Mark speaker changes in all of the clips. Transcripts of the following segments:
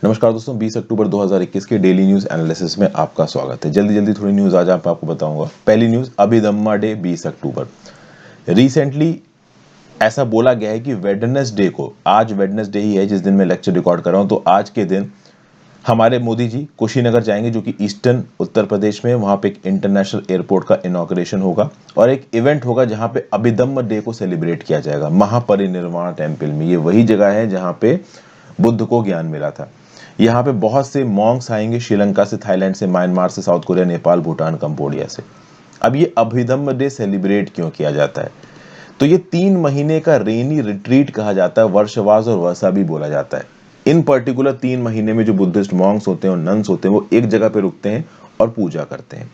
Speaker 1: नमस्कार दोस्तों, 20 अक्टूबर 2021 के डेली न्यूज एनालिसिस में आपका स्वागत है। जल्दी जल्दी थोड़ी न्यूज आज आपको बताऊंगा। पहली न्यूज, अभिदम्मा डे 20 अक्टूबर। रिसेंटली ऐसा बोला गया है कि वेडनेसडे को, आज वेडनेसडे ही है जिस दिन मैं लेक्चर रिकॉर्ड कर रहा हूं, तो आज के दिन हमारे मोदी जी कुशीनगर जाएंगे, जो कि ईस्टर्न उत्तर प्रदेश में है। वहां पे एक इंटरनेशनल एयरपोर्ट का इनॉग्रेशन होगा और एक इवेंट होगा जहां पे अभिदम्म डे को सेलिब्रेट किया जाएगा महापरिनिर्वाण टेम्पल में। ये वही जगह है जहां पे बुद्ध को ज्ञान मिला था। यहाँ पे बहुत से मॉन्क्स आएंगे, श्रीलंका से, थाईलैंड से, म्यांमार से, south Korea, Nepal, Bhutan, Cambodia से। अब ये अभिधम्म डे सेलिब्रेट क्यों किया जाता है? तो ये 3 महीने का रेनी रिट्रीट कहा जाता है, वर्षवास और वर्षा भी बोला जाता है। इन पर्टिकुलर 3 महीने में जो बुद्धिस्ट मॉन्क्स होते हैं और नन्स होते हैं, वो एक जगह पे रुकते हैं और पूजा करते हैं।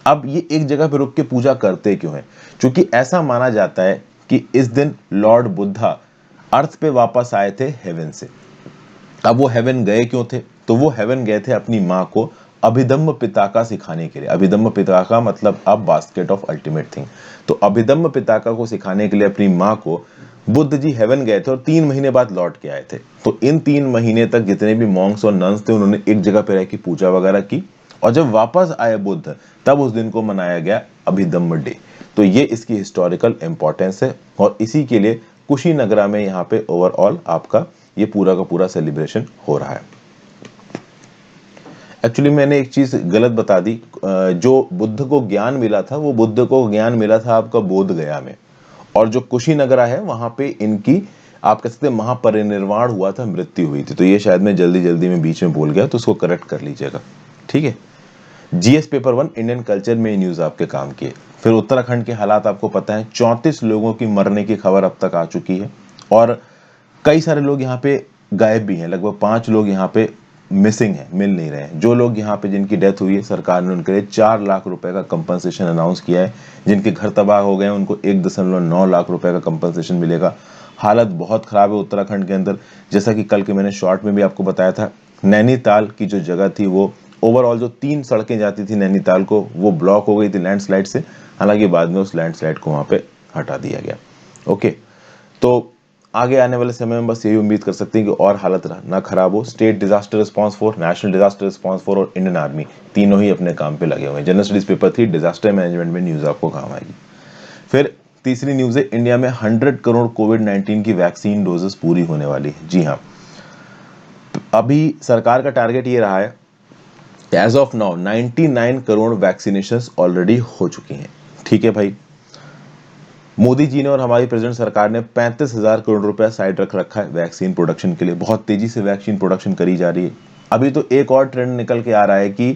Speaker 1: अब ये एक जगह पे रुक के पूजा करते क्यों हैं? क्योंकि ऐसा माना जाता है कि इस दिन लॉर्ड बुद्धा अर्थ पे वापस आए थे हेवन से। अब वो हेवन गए क्यों थे? तो वो हेवन गए थे अपनी माँ को अभिधम्म पिताका सिखाने के लिए। अभिधम्म पिताका मतलब अब बास्केट ऑफ अल्टीमेट थिंग। तो अभिधम्म पिताका को सिखाने के लिए अपनी माँ को बुद्ध जी हेवन गए थे और 3 महीने बाद लौट के आए थे। तो इन 3 महीने तक जितने भी मॉन्क्स और नन्स थे, उन्होंने एक जगह पे रह के पूजा वगैरह की, और जब वापस आए बुद्ध, तब उस दिन को मनाया गया अभिधम्म डे। तो ये इसकी हिस्टोरिकल इंपॉर्टेंस है और इसी के लिए कुशीनगरा में यहाँ पे ओवरऑल आपका ये पूरा का पूरा सेलिब्रेशन हो रहा है। एक्चुअली मैंने एक चीज गलत बता दी। जो बुद्ध को ज्ञान मिला था, वो बुद्ध को ज्ञान मिला था आपका बोध गया में, और जो कुशीनगरा है वहां पे इनकी आप कह सकते हैं महापरिनिर्वाण हुआ था, मृत्यु हुई थी। तो ये शायद मैं जल्दी जल्दी में बीच में बोल गया, तो उसको करेक्ट कर लीजिएगा, ठीक है। जीएस पेपर 1 इंडियन कल्चर में न्यूज आपके काम की है। फिर उत्तराखंड के हालात आपको पता है, 34 लोगों की मरने की खबर अब तक आ चुकी है और कई सारे लोग यहाँ पे गायब भी हैं। लगभग 5 लोग यहाँ पे मिसिंग हैं, मिल नहीं रहे हैं। जो लोग यहाँ पे जिनकी डेथ हुई है, सरकार ने उनके लिए 4 लाख रुपए का कंपनसेशन अनाउंस किया है। जिनके घर तबाह हो गए हैं उनको 1.9 लाख रुपए का कंपनसेशन मिलेगा। हालत बहुत खराब है उत्तराखंड के अंदर। जैसा कि कल के मैंने शॉर्ट में भी आपको बताया था, नैनीताल की जो जगह थी, वो ओवरऑल जो 3 सड़कें जाती थी नैनीताल को, वो ब्लॉक हो गई थी लैंडस्लाइड से। हालांकि बाद में उस लैंडस्लाइड को वहां पे हटा दिया गया। ओके, तो आगे आने वाले समय में बस यही उम्मीद कर सकते हैं कि और हालत ना खराब हो। State disaster response force, national disaster response force और इंडियन आर्मी तीनों ही अपने काम पे लगे हुए हैं। General studies paper 3 disaster management में न्यूज आपको काम आएगी। फिर तीसरी न्यूज है, इंडिया में 100 करोड़ कोविड-19 की वैक्सीन डोजेस पूरी होने वाली है। जी हाँ, अभी सरकार का टारगेट ये रहा है, as of now 99 crore vaccination already हो चुकी हैं। ठीक है भाई, मोदी जी ने और हमारी प्रेजेंट सरकार ने 35,000 करोड़ रुपया साइड रख रखा है वैक्सीन प्रोडक्शन के लिए। बहुत तेजी से वैक्सीन प्रोडक्शन करी जा रही है। अभी तो एक और ट्रेंड निकल के आ रहा है कि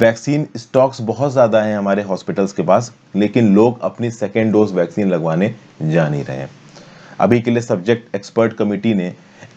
Speaker 1: वैक्सीन स्टॉक्स बहुत ज्यादा हैं हमारे हॉस्पिटल्स के पास, लेकिन लोग अपनी सेकेंड डोज वैक्सीन लगवाने जा नहीं रहे हैं। अभी के लिए सब्जेक्ट एक्सपर्ट कमेटी ने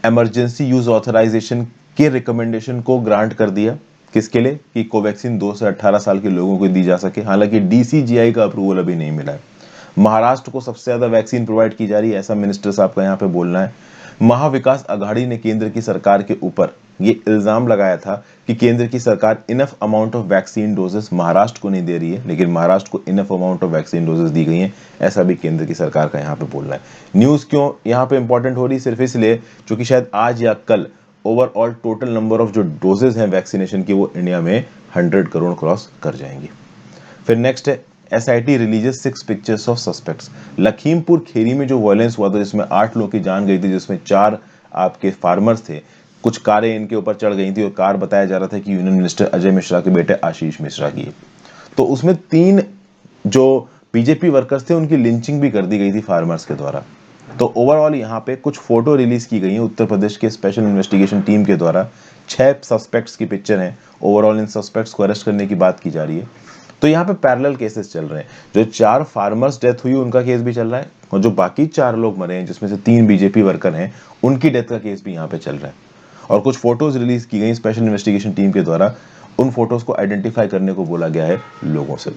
Speaker 1: इमरजेंसी यूज ऑथराइजेशन के रिकमेंडेशन को ग्रांट कर दिया। किसके लिए? कि कोवैक्सीन 2 से 18 साल के लोगों को दी जा सके। हालांकि डीसीजीआई का अप्रूवल अभी नहीं मिला है। महाराष्ट्र को सबसे ज्यादा वैक्सीन प्रोवाइड की जा रही है, ऐसा मिनिस्टर साहब का यहाँ पे बोलना है। महाविकास अघाड़ी ने केंद्र की सरकार के ऊपर ये इल्जाम लगाया था कि केंद्र की सरकार enough amount of vaccine doses Maharashtra को नहीं दे रही है, लेकिन महाराष्ट्र को enough amount of vaccine doses दी गई हैं। ऐसा भी केंद्र की सरकार का यहाँ पे बोलना है। न्यूज क्यों यहाँ पे इंपॉर्टेंट हो रही? सिर्फ इसलिए क्योंकि शायद आज या कल ओवरऑल टोटल नंबर ऑफ जो डोजेज हैं वैक्सीनेशन की, वो इंडिया में 100 करोड़ क्रॉस कर जाएंगी। फिर नेक्स्ट है, SIT releases 6 pictures of suspects. Lakhimpur Kheri में जो वायलेंस हुआ था, जिसमें 8 लोगों की जान गई थी, जिसमें 4 आपके फार्मर्स थे। कुछ कारें इनके ऊपर चढ़ गई थी और कार बताया जा रहा था कि यूनियन मिनिस्टर अजय मिश्रा के बेटे आशीष मिश्रा की। तो उसमें 3 जो बीजेपी वर्कर्स थे, उनकी लिंचिंग भी कर दी गई थी फार्मर्स के द्वारा। तो ओवरऑल यहाँ पे कुछ फोटो रिलीज की गई है उत्तर प्रदेश के स्पेशल इन्वेस्टिगेशन टीम के द्वारा। 6 सस्पेक्ट्स की पिक्चर है। ओवरऑल इन सस्पेक्ट्स को अरेस्ट करने की बात की जा रही है। तो यहाँ पे पैरेलल केसेस चल रहे हैं। जो 4 फार्मर्स डेथ हुई उनका केस भी चल रहा है, और जो बाकी 4 लोग मरे हैं, जिसमें से 3 बीजेपी वर्कर हैं, उनकी डेथ का केस भी यहाँ पे चल रहा है। और कुछ फोटोज रिलीज की गई स्पेशल इन्वेस्टिगेशन टीम के द्वारा। उन फोटोज को आइडेंटिफाई करने को बोला गया है लोगों से।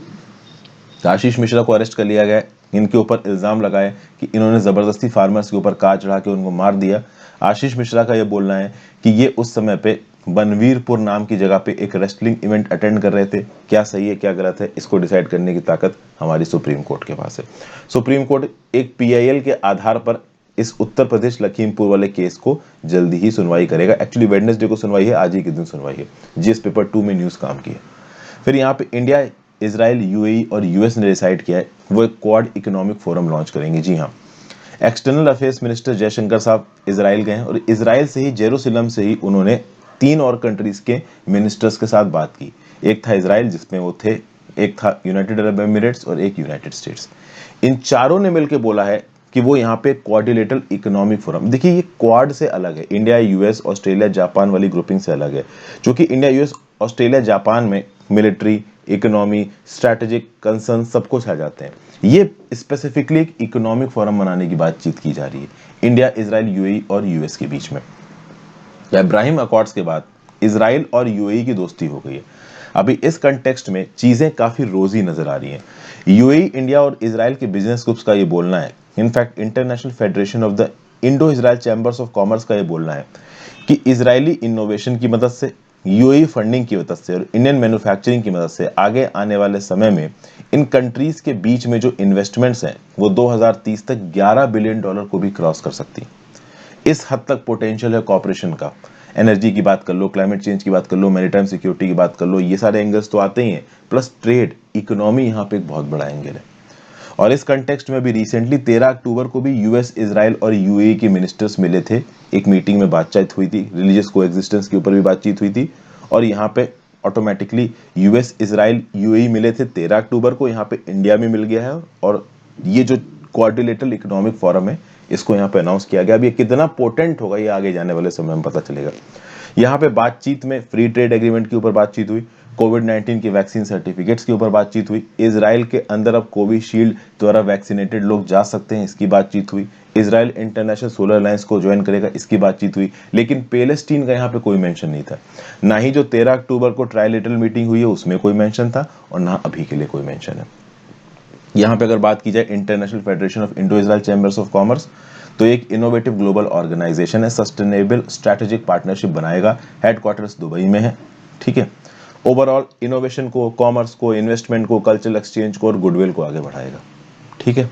Speaker 1: आशीष मिश्रा को अरेस्ट कर लिया गया। इनके ऊपर इल्जाम लगाए कि इन्होंने जबरदस्ती फार्मर्स के ऊपर कार चढ़ा के उनको मार दिया। आशीष मिश्रा का यह बोलना है कि ये उस समय पे बनवीरपुर नाम की जगह पे एक रेसलिंग इवेंट अटेंड कर रहे थे। क्या सही है क्या गलत है, इसको डिसाइड करने की ताकत हमारी सुप्रीम कोर्ट के पास है। सुप्रीम कोर्ट एक पीआईएल के आधार पर इस उत्तर प्रदेश लखीमपुर वाले केस को जल्दी ही सुनवाई करेगा। एक्चुअली वेडनेसडे को सुनवाई है, आज ही के दिन सुनवाई है। जीएस पेपर 2 में न्यूज काम की है। फिर यहाँ पे इंडिया, इजराइल, यूएई और यूएस ने डिसाइड किया है वो एक क्वाड इकोनॉमिक फोरम लॉन्च करेंगे। जी हाँ, एक्सटर्नल अफेयर्स मिनिस्टर जयशंकर साहब इजराइल गए हैं और इजराइल से ही, जेरूसलम से ही उन्होंने 3 और कंट्रीज के मिनिस्टर्स के साथ बात की। एक था इजराइल जिसमें वो थे, एक था यूनाइटेड अरब एमिरेट्स और एक यूनाइटेड स्टेट्स। इन चारों ने मिलकर बोला है कि वो यहाँ पे क्वाड्रिलेटरल इकोनॉमिक फोरम, देखिए ये क्वाड से अलग है, इंडिया, यूएस, ऑस्ट्रेलिया, जापान वाली ग्रुपिंग से अलग है। क्योंकि इंडिया, यूएस, ऑस्ट्रेलिया, जापान में मिलिट्री, इकोनॉमी, स्ट्रैटेजिक कंसर्न सब कुछ आ जाते हैं। ये स्पेसिफिकली एक इकोनॉमिक फोरम बनाने की बातचीत की जा रही है इंडिया, इजराइल, यूएई और यूएस के बीच में। इब्राहिम अकॉर्ड्स के बाद इजराइल और यूएई की दोस्ती हो गई है। अभी इस कंटेक्स्ट में चीजें काफी रोजी नजर आ रही हैं। यूएई, इंडिया और इजराइल के बिजनेस ग्रुप्स का ये बोलना है, in fact international federation of the Indo Israel chambers of commerce का ये बोलना है कि इजरायली इनोवेशन की मदद से, यूएई फंडिंग की मदद से और इंडियन मैन्युफैक्चरिंग की मदद से आगे आने वाले समय में इन कंट्रीज के बीच में जो इन्वेस्टमेंट्स हैं वो 2030 तक $11 बिलियन को भी क्रॉस कर सकती हैं। इस हद तक पोटेंशियल है कॉपरेशन का। एनर्जी की बात कर लो, क्लाइमेट चेंज की बात कर लो, मैरीटाइम सिक्योरिटी की बात कर लो, ये सारे एंगल्स तो आते ही हैं। प्लस ट्रेड, इकोनॉमी यहाँ पे एक बहुत बड़ा एंगल है। और इस कंटेक्स्ट में भी रिसेंटली 13 अक्टूबर को भी यूएस, इजराइल और यूएई के मिनिस्टर्स मिले थे। एक मीटिंग में बातचीत हुई थी, रिलीजियस कोएग्जिस्टेंस के ऊपर भी बातचीत हुई थी। और यहाँ पे ऑटोमेटिकली यूएस, इजराइल, यूएई मिले थे 13 अक्टूबर को, यहाँ पे इंडिया में मिल गया है। और ये जो क्वाड्रिलेटरल इकोनॉमिक फोरम है इसको यहाँ पे अनाउंस किया गया। अब ये कितना पोटेंट होगा ये आगे जाने वाले समय में पता चलेगा। यहाँ पे बातचीत में फ्री ट्रेड एग्रीमेंट के ऊपर बातचीत हुई, कोविड-19 के वैक्सीन सर्टिफिकेट्स के ऊपर बातचीत हुई, इजराइल के अंदर अब कोविशील्ड द्वारा वैक्सीनेटेड लोग जा सकते हैं, इसकी बातचीत हुई, इजराइल इंटरनेशनल सोलर अलायंस को ज्वाइन करेगा, इसकी बातचीत हुई। लेकिन पैलेस्टीन का यहाँ पे कोई मेंशन नहीं था। ना ही जो 13 अक्टूबर को ट्राइलेटरल मीटिंग हुई है उसमें कोई मेंशन था और ना अभी के लिए कोई मेंशन है। यहाँ पे अगर बात की जाए international federation of Indo Israel chambers of commerce, तो एक इनोवेटिव ग्लोबल ऑर्गेनाइजेशन है, सस्टेनेबल स्ट्रैटेजिक पार्टनरशिप बनाएगा, हेडक्वार्टर्स दुबई में है। ठीक है, ओवरऑल इनोवेशन को, कॉमर्स को, इन्वेस्टमेंट को, कल्चरल एक्सचेंज को और गुडविल को आगे बढ़ाएगा। ठीक है,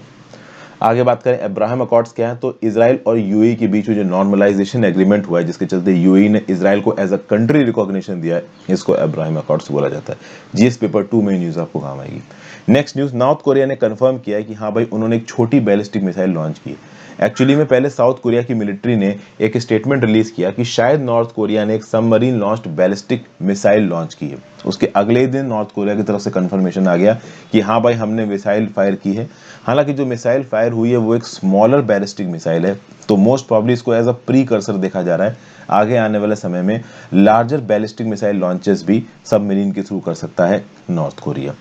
Speaker 1: आगे बात करें अब्राहम अकॉर्ड्स क्या है, तो इजराइल और यूएई के बीच में जो नॉर्मलाइजेशन एग्रीमेंट हुआ है जिसके चलते यूएई ने इजराइल को एज अ कंट्री रिकॉग्निशन दिया है, इसको अब्राहम अकॉर्ड्स बोला जाता है। जीएस पेपर 2 में न्यूज आपको काम आएगी। नेक्स्ट न्यूज, नॉर्थ कोरिया ने कंफर्म किया है कि हाँ भाई उन्होंने एक छोटी बैलिस्टिक मिसाइल लॉन्च की है। एक्चुअली में पहले साउथ कोरिया की मिलिट्री ने एक स्टेटमेंट रिलीज किया कि शायद नॉर्थ कोरिया ने एक submarine launched ballistic missile launch की है। उसके अगले दिन नॉर्थ कोरिया की तरफ से कंफर्मेशन आ गया कि हाँ भाई हमने मिसाइल फायर की है। हालांकि जो मिसाइल फायर हुई है वो एक स्मॉलर बैलिस्टिक मिसाइल है, तो मोस्ट प्रॉब्ली इसको एज अ प्री कर्सर देखा जा रहा है। आगे आने वाले समय में लार्जर बैलिस्टिक मिसाइल लॉन्चेस भी सबमरीन के थ्रू कर सकता है नॉर्थ कोरिया।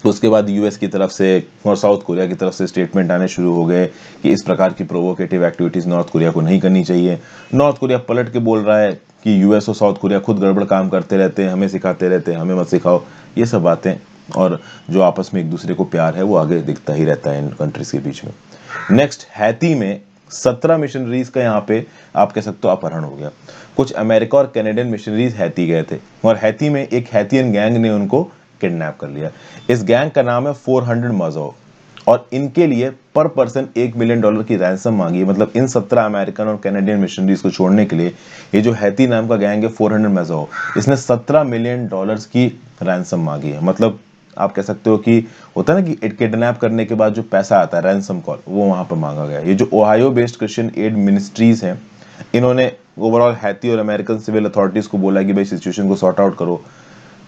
Speaker 1: उसके बाद यूएस की तरफ से और साउथ कोरिया की तरफ से स्टेटमेंट आने शुरू हो गए कि इस प्रकार की प्रोवोकेटिव एक्टिविटीज नॉर्थ कोरिया को नहीं करनी चाहिए। नॉर्थ कोरिया पलट के बोल रहा है कि यूएस और साउथ कोरिया खुद गड़बड़ काम करते रहते हैं, हमें सिखाते रहते हैं, हमें मत सिखाओ, ये सब बातें। और जो आपस में एक दूसरे को प्यार है वो आगे दिखता ही रहता है इन कंट्रीज के बीच में। नेक्स्ट, हैती में 17 मिशनरीज का यहाँ पे आप कह सकते हो अपहरण हो गया। कुछ अमेरिका और कैनेडियन मिशनरीज हैती गए थे और हैती में एक हैतियन गैंग ने उनको किडनैप कर लिया। इस गैंग का नाम है 400 मजो और इनके लिए पर पर्सन $1 मिलियन की रैंसम मांगी है। मतलब इन 17 अमेरिकन और कैनेडियन मिशनरीज को छोड़ने के लिए ये जो हैती नाम का गैंग है 400 मजो, इसने $17 मिलियन की रैंसम मांगी है। मतलब आप कह सकते हो कि होता है ना कि किडनैप करने के बाद जो पैसा आता है रैंसम कॉल, वो वहां पर मांगा गया। ये जो Ohio based Christian aid ministries हैं, इन्होंने ओवरऑल हैती और अमेरिकन सिविल अथॉरिटीज को बोला कि भाई सिचुएशन को सॉर्ट आउट करो,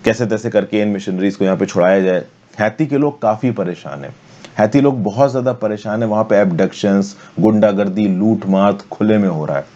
Speaker 1: कैसे तैसे करके इन मिशनरीज को यहाँ पे छुड़ाया जाए। हैती के लोग काफी परेशान हैं, हैती लोग बहुत ज्यादा परेशान है। वहां पे एब्डक्शंस, गुंडागर्दी, लूट मार खुले में हो रहा है।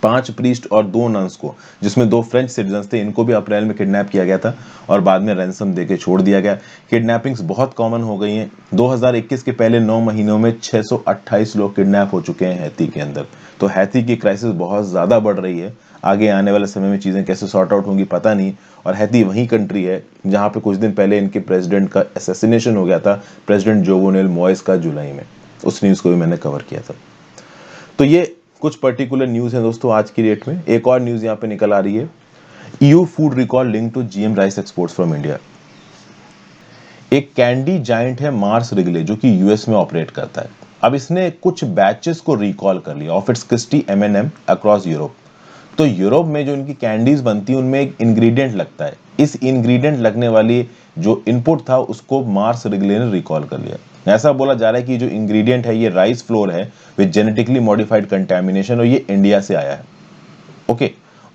Speaker 1: 5 प्रीस्ट और 2 नन्स को, जिसमें 2 फ्रेंच सिटीजन थे, इनको भी अप्रैल में किडनैप किया गया था और बाद में रैंसम देके छोड़ दिया गया। किडनैपिंग्स बहुत कॉमन हो गई हैं। 2021 के पहले 9 महीनों में 628 लोग किडनैप हो चुके हैं हैती के अंदर। तो हैती की क्राइसिस बहुत ज्यादा बढ़ रही है। आगे आने वाले समय में चीजें कैसे सॉर्ट आउट होंगी पता नहीं। और हैती वही कंट्री है जहां पे कुछ दिन पहले इनके प्रेसिडेंट का असैसिनेशन हो गया था, प्रेसिडेंट जोवेनेल मोइस का, जुलाई में। उस न्यूज को भी मैंने कवर किया था। तो ये कुछ पर्टिकुलर न्यूज है दोस्तों आज की डेट में। एक और न्यूज यहाँ पे निकल आ रही है, EU food recall link to GM rice exports from India. एक कैंडी जायंट है मार्स रिगले जो कि यूएस में ऑपरेट करता है। अब इसने कुछ बैचेस को रिकॉल कर लिया of its crispy M&M across Europe. तो यूरोप में जो इनकी कैंडीज बनती है उनमें एक इंग्रेडिएंट लगता है, इस इंग्रेडिएंट लगने वाली जो इनपुट था उसको मार्स रिगले ने रिकॉल कर लिया। ऐसा बोला जा रहा है कि जो इंग्रेडिएंट है ये राइस फ्लोर है विद जेनेटिकली मॉडिफाइड कंटेमिनेशन, और ये इंडिया से आया है। ओके,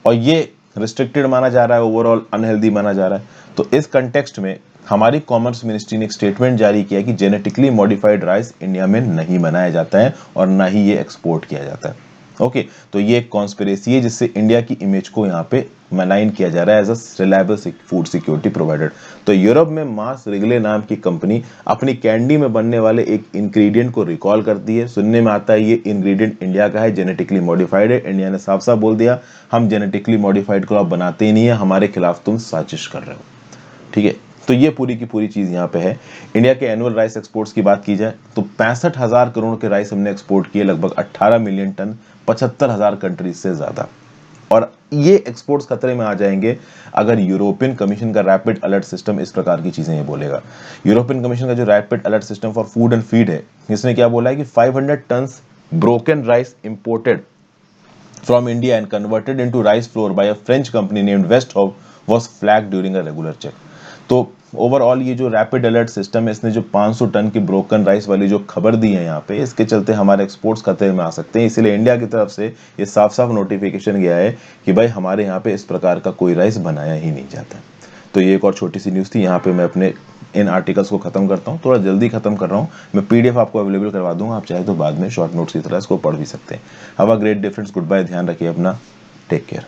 Speaker 1: और ये रिस्ट्रिक्टेड माना जा रहा है, ओवरऑल अनहेल्दी माना जा रहा है। तो इस कंटेक्स्ट में हमारी कॉमर्स मिनिस्ट्री ने एक स्टेटमेंट जारी किया कि जेनेटिकली मॉडिफाइड राइस इंडिया में नहीं बनाया जाता है और ना ही ये एक्सपोर्ट किया जाता है। ओके, तो ये एक कॉन्स्पिरेसी है जिससे इंडिया की इमेज को यहाँ पे मलाइन किया जा रहा है as a reliable food security provider. तो यूरोप में मार्स रिगले नाम की कंपनी अपनी कैंडी में बनने वाले एक इंग्रेडिएंट को रिकॉल करती है। सुनने में आता है ये इंग्रेडिएंट इंडिया का है, जेनेटिकली मॉडिफाइड है। इंडिया ने साफ साफ बोल दिया हम जेनेटिकली मॉडिफाइड को आप बनाते ही नहीं है, हमारे खिलाफ तुम साजिश कर रहे हो। ठीक है, तो ये पूरी की पूरी चीज यहाँ पे है। इंडिया के एनुअल राइस एक्सपोर्ट्स की बात की जाए तो 65,000 करोड़ के राइस हमने एक्सपोर्ट किए, लगभग 18 मिलियन टन, 75,000 कंट्रीज से ज्यादा। और ये एक्सपोर्ट्स खतरे में आ जाएंगे अगर यूरोपियन कमीशन का रैपिड अलर्ट सिस्टम इस प्रकार की चीजें ये बोलेगा। यूरोपियन कमीशन का जो rapid alert system for food and feed है, इसने क्या बोला है कि 500 tonnes broken rice imported from India and converted into rice flour by a French company named Westhoff was flagged during a regular check। तो overall ये जो rapid alert system है, इसने जो 500 टन की ब्रोकन राइस वाली जो खबर दी है यहाँ पे, इसके चलते हमारे एक्सपोर्ट्स खतरे में आ सकते हैं। इसलिए इंडिया की तरफ से ये साफ साफ नोटिफिकेशन गया है कि भाई हमारे यहाँ पे इस प्रकार का कोई राइस बनाया ही नहीं जाता। तो ये एक और छोटी सी न्यूज़ थी। यहाँ पे मैं अपने इन आर्टिकल्स को खत्म करता हूँ, थोड़ा जल्दी खत्म कर रहा हूँ। मैं PDF आपको अवेलेबल करवा दूंगा, आप चाहे तो बाद में शॉर्ट नोट्स की तरह इसको पढ़ भी सकते हैं। Have a great difference, goodbye, ध्यान रखिए अपना, टेक केयर।